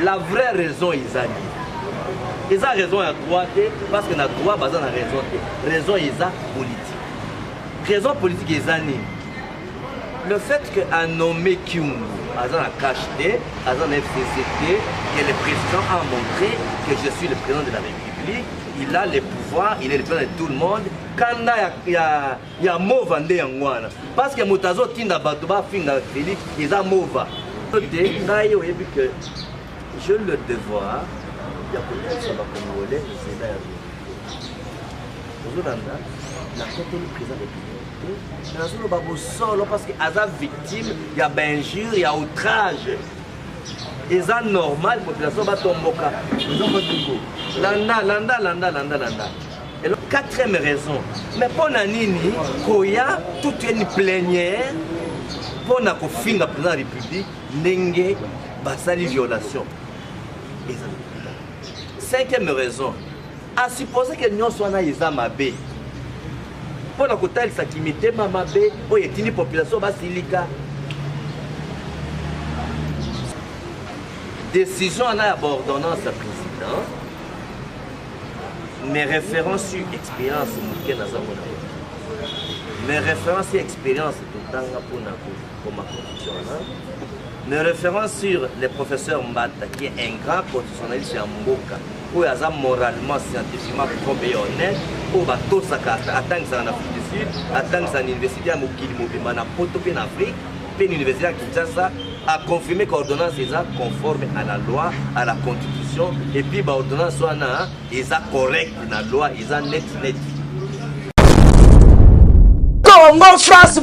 la vraie raison ils ont. Ils ont raison à droite parce que la droite base na raison. Raison ils ont politique. Raison politique ils ont. Le fait qu'un nommé Kyungu, à la KHT, à la FCCT, que le président a montré que je suis le président de la République, il a le pouvoir, il est le président de tout le monde. Quand il y a mauva vendé en Wana, parce que Moutazo Tinda Batouba Finga Félix, ils ont mauva. Que je le devoir, il y a beaucoup de Congolais, c'est là. Aujourd'hui, la côté du président de la République. Parce qu'il y a victime, il y a injure, il y a outrage. Et c'est normal, la population va tomber. Landa. Et la quatrième raison, mais pour Nanini, il y a toute une plénière pour le président de la République, n'engé basali violation. Cinquième raison, à supposer que nous soyons dans Mabé. Pour la côté de Sakimité, Mamabé, où il y a une population basilika. Décision en ordonnance à président. Mes références sur expérience, mes références sur expérience pour ma constitution. Mes références sur le professeur Mbata, qui est un grand constitutionnaliste à Mboka, où il y a moralement, scientifiquement, probé honnête, où il y a tout ça, attendre en Afrique du Sud, attendre en université à Moukili Mobima, na Poto, en Afrique, puis l'université à Kinshasa, a confirmé que l'ordonnance est conforme à la loi, à la constitution, et puis l'ordonnance est correcte dans la loi, est net. Congo France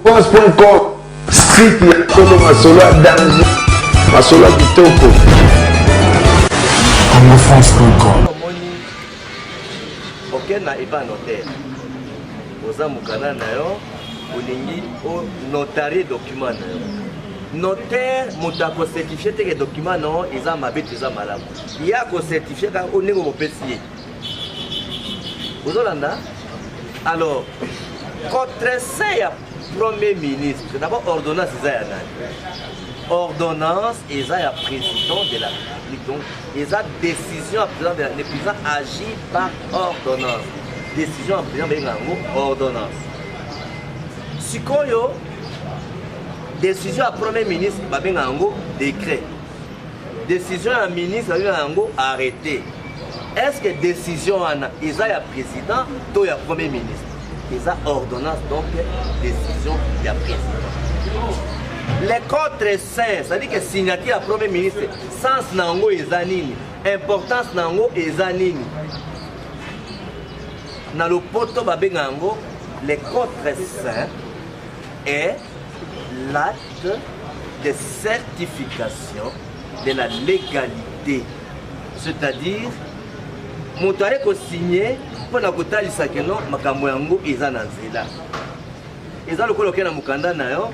France.com site ya Tolo Masolo à danger Masolo à Kitoko Congo France.com ok na eba notaire oza mukana na yo olingi o notarier document na yo notaire moto akocertifie teke document na yo eza mabe to eza malamu ye akocertifie kaka o ndenge mopesi ye ozolanda. Alors contre ça ya premier ministre d'abord ordonnance eza ya nani ordonnance eza ya président de la République donc eza décision ya président de la République, le président agit par ordonnance, décision ya président benga yango ordonnance. Sikoyo décision ya premier ministre babenga yango décret, décision ya ministre babenga yango arrêté. Est-ce que décision wana eza ya président to ya premier ministre? Eza ordonnance donc décision ya président. Les contre-saints, c'est-à-dire que signature à premier ministre, sens nango ezanini, importance nango ezanini. Dans le poto babengango, les contre-saints est l'acte de certification de la légalité. C'est-à-dire, mon toile ko signé pour la kotalisa que non makambo yango ezananzela. Eza lokolo ke na mukanda na yo.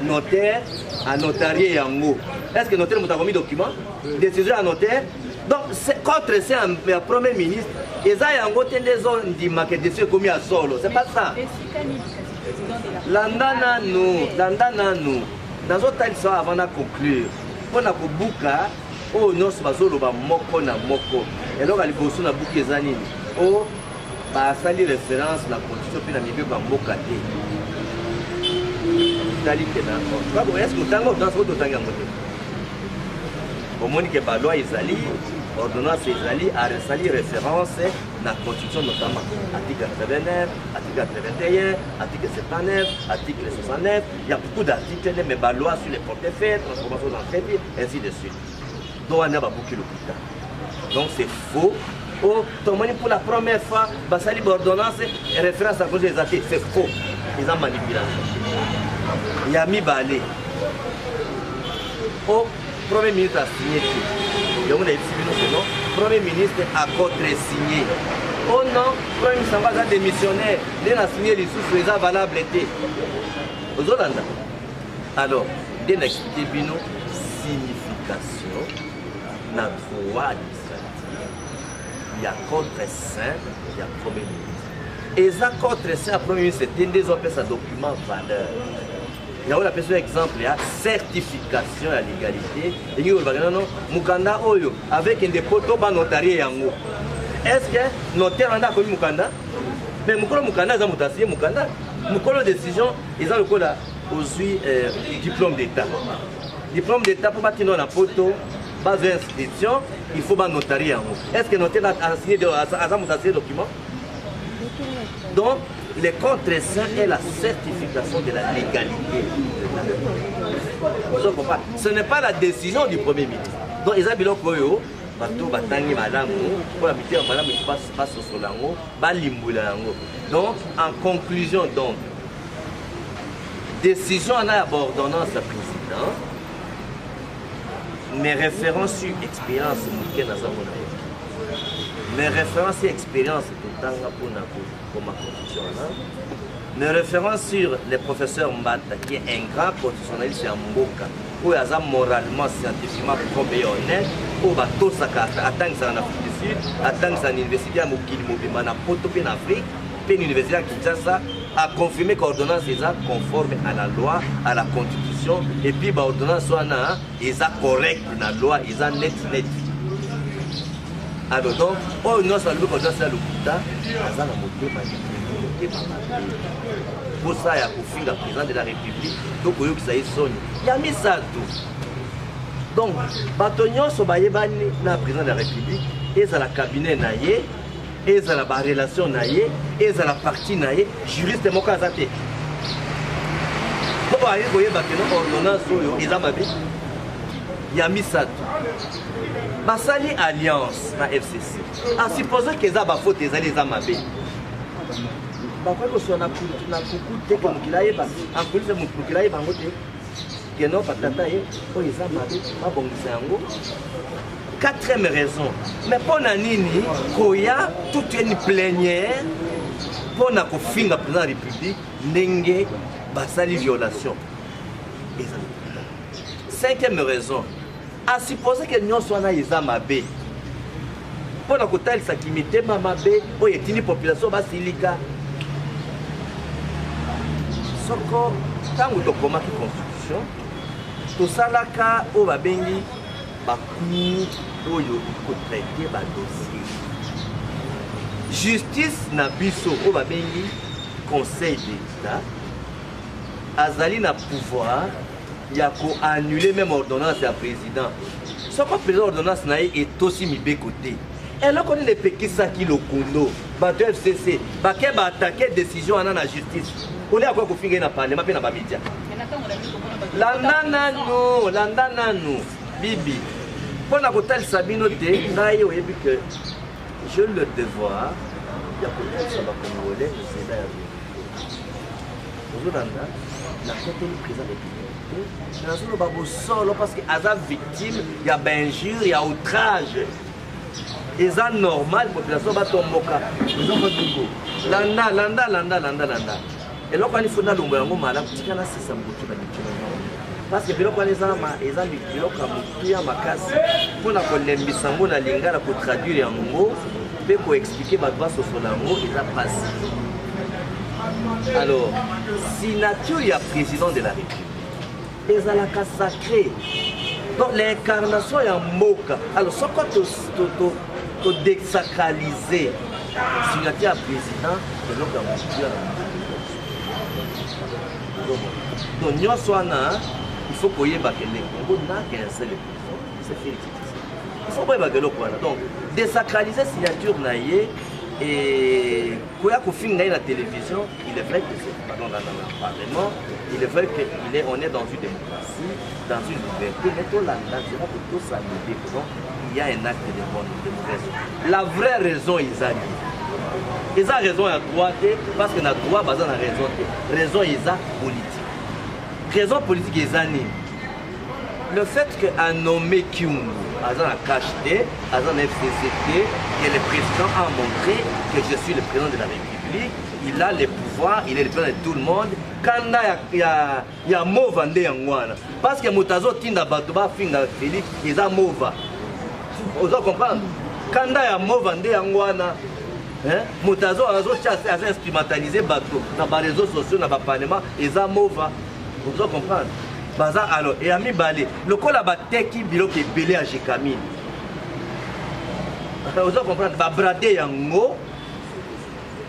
Notaire à notarié yango. Est-ce que notaire m'a commis document? Décision à notaire. Donc contre c'est un premier ministre. Et ça yango tende zone di market décision commis à solo. C'est pas ça. Landana nous. Dans autre temps avant de conclure. On a kobuka o nyonso bazoloba moko na moko. Et donc ali bosso na buki ezani. O ba sali référence la constitution puis na mibe ba mboka te. Est-ce que vous dans ce au moins que la loi Isali, ordonnance Isali, a resali référence dans la constitution notamment article 89, article 81, article 79, article 69. Il y a beaucoup d'articles, mais la loi sur les portefeuilles, transformation d'entreprise, ainsi de suite. Donc on a beaucoup de donc c'est faux. Oh, pour la première fois, basali ordonnance et référence à cause des articles, c'est faux. Ils ont manipulation. Yami Balé. Au premier ministre a signé tout. Donc on a dit non. Premier ministre a contre-signé. Oh non, premier ministre a démissionné. Il a signé les sous les valables été. Aux Hollandais. Alors, il a expliqué une signification dans le droit administratif. Il y a contre-saint, il y a premier ministre. Et ça, contre ça, premier ministre, c'était des autres documents valeur. Il y a un exemple, il y a certification à l'égalité. Et il y a Mukanda Oyo, avec un dépôt de notarié. Est-ce que notaire a connu Mukanda? Mais Mukanda, ils ont mutassé Mukanda. Mukolo décision, ils ont le code aujourd'hui diplôme d'État. Diplôme d'État pour bâtir dans la photo, base d'inscription, il faut un notarié. Est-ce que le notaire a signé des documents? Donc, le contre-saint est la certification de la légalité. Ce n'est pas la décision du Premier ministre. Donc, ils ont dit que bateau batangi madame pour habiter madame il passe au solango balimbulango. Donc en conclusion donc décision en ordonnance à président mes références sur expérience mukena zamona mes références sur expérience totanga pour ma constitution mes références sur le professeur Mbata qui est un grand constitutionnaliste à Mboka où il y a moralement scientifiquement probé honnête où bateau sakata atangisa en Afrique du Sud atangisa en université à Mokili Mobimba na Poto en Afrique puis l'université à Kinshasa a confirmé que l'ordonnance est conforme à la loi, à la constitution et puis l'ordonnance est correcte dans la loi, est net. Alors donc, oh non, ça veut dire que c'est le Bouddha, ça la moté pour ça, il y a le président de la République, donc il y a mis ça tout. Donc, Batonyon Sobaye Bani, le président de la République, et dans le cabinet naïe, et dans la relation naïe, et dans la partie naïe, juriste démocratique. Vous voyez, vous voyez, il y a mis ça tout. Basali alliance na FCC. À supposer que ça va faute des alliés amabé. Bakwa ko sona na kuku te ko mukilaye ba. En plus de mukilaye bango te. Que non patata ye ko isa mabé ba bongisa yango. Quatrième raison. Mais pour nini koya toute une plénière pour na ko finga président de la République ndenge basali violation. Cinquième raison. À supposer que nous soyons dans les pour la côté de limité mamabé pour une population basilika soko tango to koma ki constitution to salaka o babengi baku oyo ko traiter ba dossier justice na biso o babengi conseil d'état azali na pouvoir il y a qu'à annuler même ordonnance à président. Ce qu'on fait l'ordonnance est aussi mis de côté. Et là, on est les Pékissa qui le condo, bateau FCC, baké va attaquer décision en la justice. On est à quoi qu'on finit dans le parlement, dans les médias. Landana nous, Bibi. Pour la côté de Sabino, que je le devoir, il y a peut-être ça va congolais, c'est là. Aujourd'hui, la côté du président de parce qu'il y a victime, il y a injure, il y a outrage. Et ça normal, la population va tomber. Landa. Et là, quand il faut dans l'ombre, malade, c'est ça. Parce que quand les gens pour la lingala pour traduire en mots, pour expliquer ma voix sur son mot, il a passé. Alors, signature, il y a président de la République. Les alaka sacrés. Donc l'incarnation est en moka. Alors ce qu'on peut désacraliser, signature à président, c'est donc un donc nous sommes il faut qu'il y ait un Congo n'a qu'un seul président. C'est fini. Il faut pas que donc désacraliser signature naïe et quand il y a la télévision, il est vrai que c'est dans le Parlement, il est vrai qu'on est dans une démocratie, dans une liberté, mais tout là, pour tout ça, il y a un acte de mauvaise. La vraie raison, ils ont dit. Ils ont raison à droite, parce que la droite, ils ont raison. Raison, ils ont politique. Raison politique, ils ont dit. Le fait qu'un nommé Kyungu, Azan a cacheté, Azan a FCCT, et le président a montré que je suis le président de la République, il a le pouvoir, il est le président de tout le monde. Quand il y a mot vendé en Wana, parce que Moutazo Tinda Batouba Finga Félix, ils ont mot. Vous comprenez? Quand il y a mot vendé en Wana, moto instrumentaliser bateau dans les réseaux sociaux, dans le parlement, et ça mova. Vous devez comprendre. Baza alors, et ami balé, le col a batté qui bilo qui est belé à Jécamine. Vous devez comprendre, va brader yango.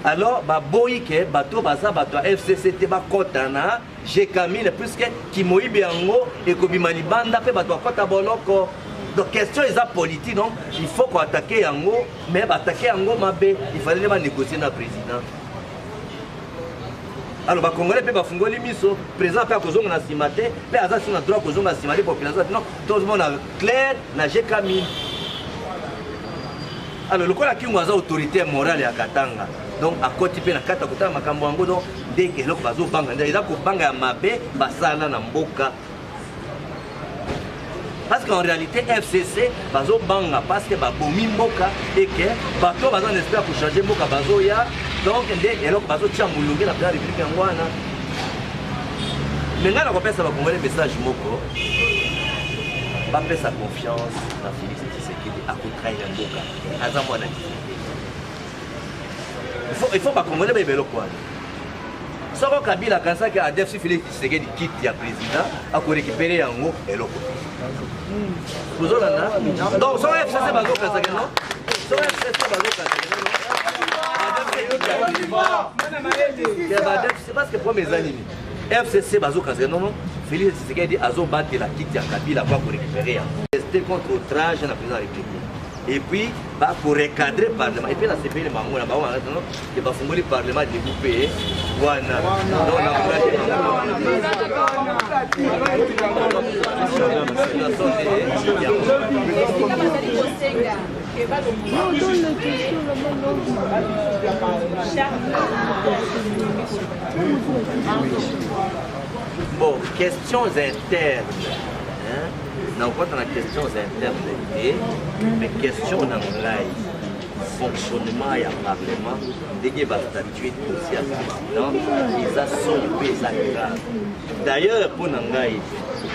Alors, bah boyke, bateau, baza, bateau, FCCT, bah kotana, Jécamine, puisque Kimoïbe yango, et Kobimani Banda, fait bateau, kota boloko. Donc, question est politique, donc il faut qu'on attaque yango, mais attaquer yango, il fallait pas négocier dans le président. Alors, les Congolais peuvent faire les miso, le président peut faire des cimatés, mais il y a droit de faire des cimatés pour la population. Non, tout le monde est clair, n'a j'ai Camille. Alors, le cas qui est une autorité morale à Katanga, donc à côté de la Katanga, Makambo, donc dès que l'autre bazo banga, il y a un banga à Mabé, Basala, Namboka. Parce qu'en réalité, FCC, bazo banga, parce que babomi Mboka, et que bateau bazo espère pour changer Mboka bazo ya. Donc, il y a bazo tia moulungi la République angwana. Maintenant, on peut ça va le message moko. Pas faire sa confiance dans Félix Tshisekedi à contraire Mboka. Azamwana. Il faut pas qu'on le bébé quoi. Soko Kabila quand ça que Adef Félix Tshisekedi quitte le président à récupérer yango et loko. Vous avez donc son FCC bazo quand ça non? Son FCC bazo quand c'est parce que pour mes amis, FCC bazo quand non non, Félix Tshisekedi azo battre la quitte ya Kabila pour récupérer. C'était contre outrage dans la présidence de la République. Et puis, pour recadrer le Parlement. Et puis, la CPI, le Mamou, il va fonder le Parlement découpé. Voilà. Bon, questions internes. Dans la questions internes, mais questions dans le fonctionnement et le Parlement, dès qu'il va statuer aussi à président, ils sont plus grave. D'ailleurs, pour Nangaï,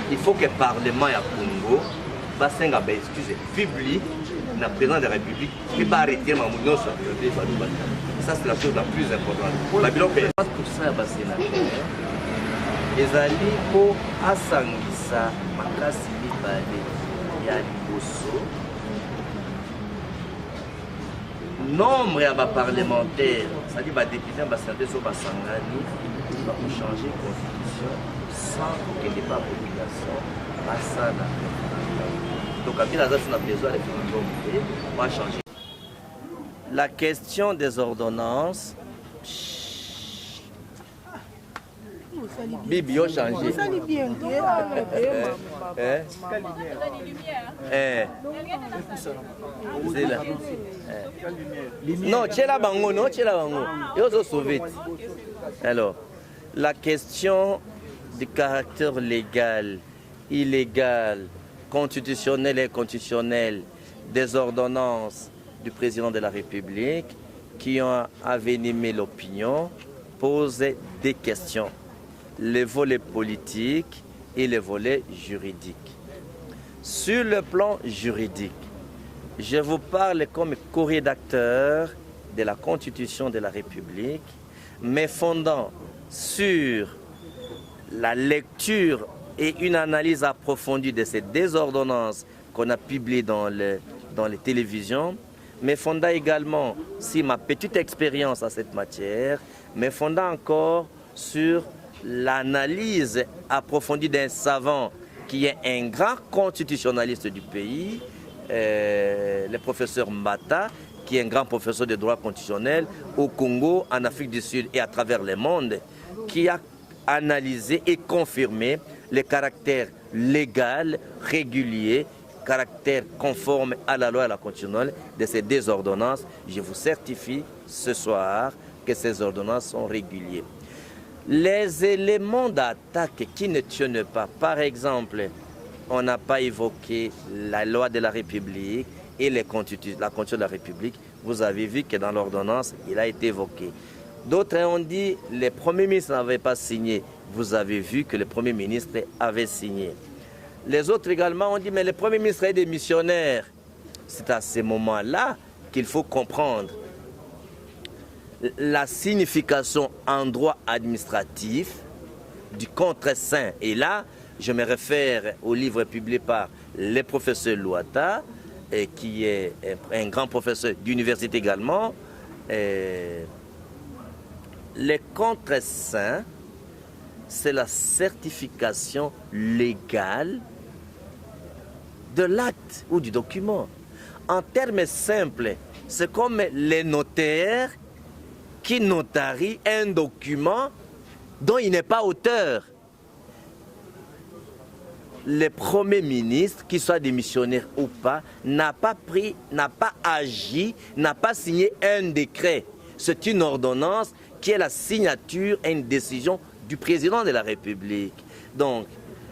il faut que le Parlement et le Congo fassent un excuse public dans le président de la République qui va arrêter le mouvement sur le pays. Ça, c'est la chose la plus importante. La bilan fait 30% de sénateurs. Les alliés pour Asangisa, Makasi, il y a nombre de parlementaires, c'est-à-dire des députés, des sénateurs sur Basangani, pour changer la constitution sans qu'il n'y ait pas de population. Donc, à Bila, on a besoin de référendum, on va changer. La question des ordonnances. Bibi a changé. Non, c'est la bango, non, c'est la bango. Ils ont sauvé. Alors, la question du caractère légal, illégal, constitutionnel et inconstitutionnel des ordonnances du président de la République qui ont avenimé l'opinion pose des questions. Les volets politiques et les volets juridiques. Sur le plan juridique, je vous parle comme co-rédacteur de la Constitution de la République, mais fondant sur la lecture et une analyse approfondie de ces deux ordonnances qu'on a publiées dans les télévisions, mais fondant également sur ma petite expérience à cette matière, mais fondant encore sur l'analyse approfondie d'un savant qui est un grand constitutionnaliste du pays, le professeur Mbata, qui est un grand professeur de droit constitutionnel au Congo, en Afrique du Sud et à travers le monde, qui a analysé et confirmé le caractère légal, régulier, caractère conforme à la loi et à la constitution de ces deux ordonnances. Je vous certifie ce soir que ces ordonnances sont régulières. Les éléments d'attaque qui ne tiennent pas, par exemple, on n'a pas évoqué la loi de la République et la constitution de la République. Vous avez vu que dans l'ordonnance, il a été évoqué. D'autres ont dit que le Premier ministre n'avait pas signé. Vous avez vu que le Premier ministre avait signé. Les autres également ont dit mais le Premier ministre est démissionnaire. C'est à ce moment-là qu'il faut comprendre la signification en droit administratif du contre-saint. Et là, je me réfère au livre publié par le professeur Louata, qui est un grand professeur d'université également. Les contre-saints, c'est la certification légale de l'acte ou du document. En termes simples, c'est comme les notaires qui notarient un document dont il n'est pas auteur. Le Premier ministre, qu'il soit démissionnaire ou pas, n'a pas agi, n'a pas signé un décret. C'est une ordonnance qui est la signature et une décision du président de la République. Donc,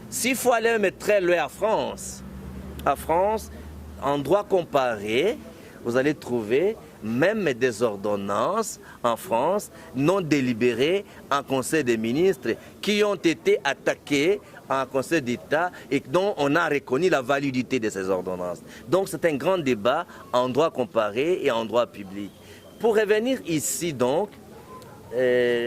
s'il faut aller mettre très loin à France, en droit comparé, vous allez trouver même des ordonnances en France non délibérées en Conseil des ministres qui ont été attaquées en Conseil d'État et dont on a reconnu la validité de ces ordonnances. Donc c'est un grand débat en droit comparé et en droit public. Pour revenir ici donc, les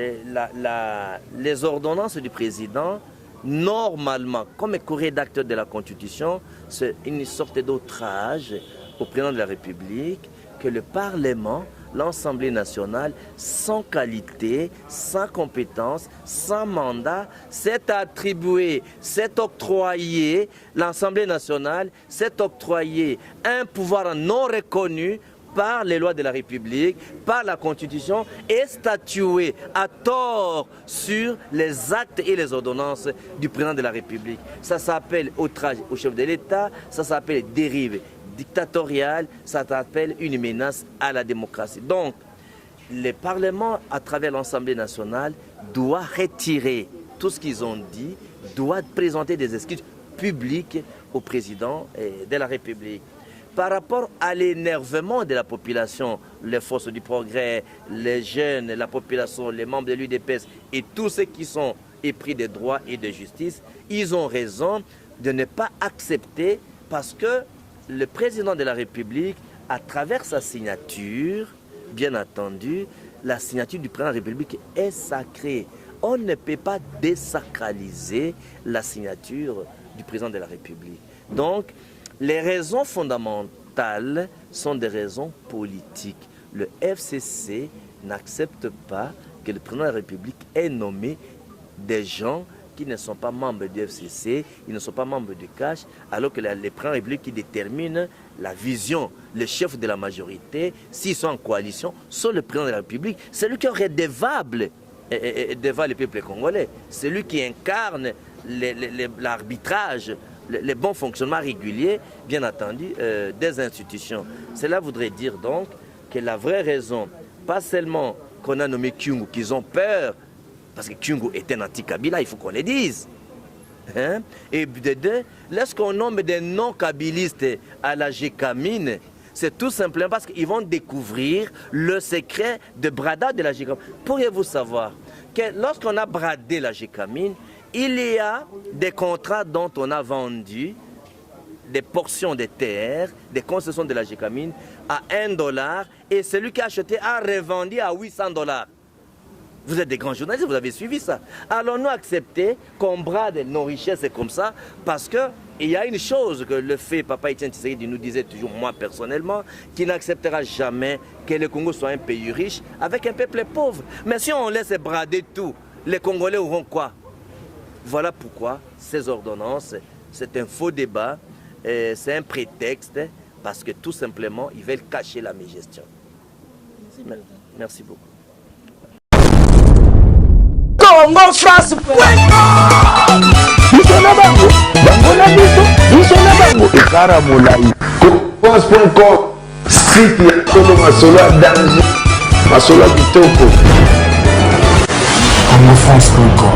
ordonnances du président, normalement, comme co-rédacteur de la Constitution, c'est une sorte d'outrage au président de la République que le Parlement, l'Assemblée nationale, sans qualité, sans compétence, sans mandat, s'est attribué, s'est octroyé, l'Assemblée nationale s'est octroyé un pouvoir non reconnu par les lois de la République, par la Constitution, et statué à tort sur les actes et les ordonnances du président de la République. Ça s'appelle outrage au chef de l'État, ça s'appelle dérive dictatoriale, ça s'appelle une menace à la démocratie. Donc, le Parlement, à travers l'Assemblée nationale, doit retirer tout ce qu'ils ont dit, doit présenter des excuses publiques au président de la République. Par rapport à l'énervement de la population, les forces du progrès, les jeunes, la population, les membres de l'UDPS et tous ceux qui sont épris de droit et de justice, ils ont raison de ne pas accepter parce que le président de la République, à travers sa signature, bien entendu, la signature du président de la République est sacrée. On ne peut pas désacraliser la signature du président de la République. Donc, les raisons fondamentales sont des raisons politiques. Le FCC n'accepte pas que le président de la République ait nommé des gens qui ne sont pas membres du FCC, ils ne sont pas membres du CACH, alors que le président de la République qui détermine la vision, le chef de la majorité, s'ils sont en coalition, sont le président de la République. C'est lui qui est redevable devant le peuple congolais. C'est lui qui incarne l'arbitrage, le bon fonctionnement régulier, bien entendu, des institutions. Cela voudrait dire donc que la vraie raison, pas seulement qu'on a nommé Kyungu, qu'ils ont peur, parce que Kyungu est un anti-Kabila, il faut qu'on le dise. Hein? Et de deux, lorsqu'on nomme des non-kabilistes à la GECAMINE, c'est tout simplement parce qu'ils vont découvrir le secret de bradage de la GECAMINE. Pourriez-vous savoir que lorsqu'on a bradé la GECAMINE, il y a des contrats dont on a vendu des portions de terre, des concessions de la GECAMINE à $1 et celui qui a acheté a revendu à $800. Vous êtes des grands journalistes, vous avez suivi ça. Allons-nous accepter qu'on brade nos richesses comme ça parce qu'il y a une chose que le fait, Papa Etienne Tshisekedi nous disait toujours, moi personnellement, qui n'acceptera jamais que le Congo soit un pays riche avec un peuple pauvre. Mais si on laisse brader tout, les Congolais auront quoi? Voilà pourquoi ces ordonnances, c'est un faux débat, c'est un prétexte, parce que tout simplement, ils veulent cacher la mégestion. Merci beaucoup. Congo France. France.com, site ya Tolo Masolo ya danger, Masolo ya kitoko. Congo France.com.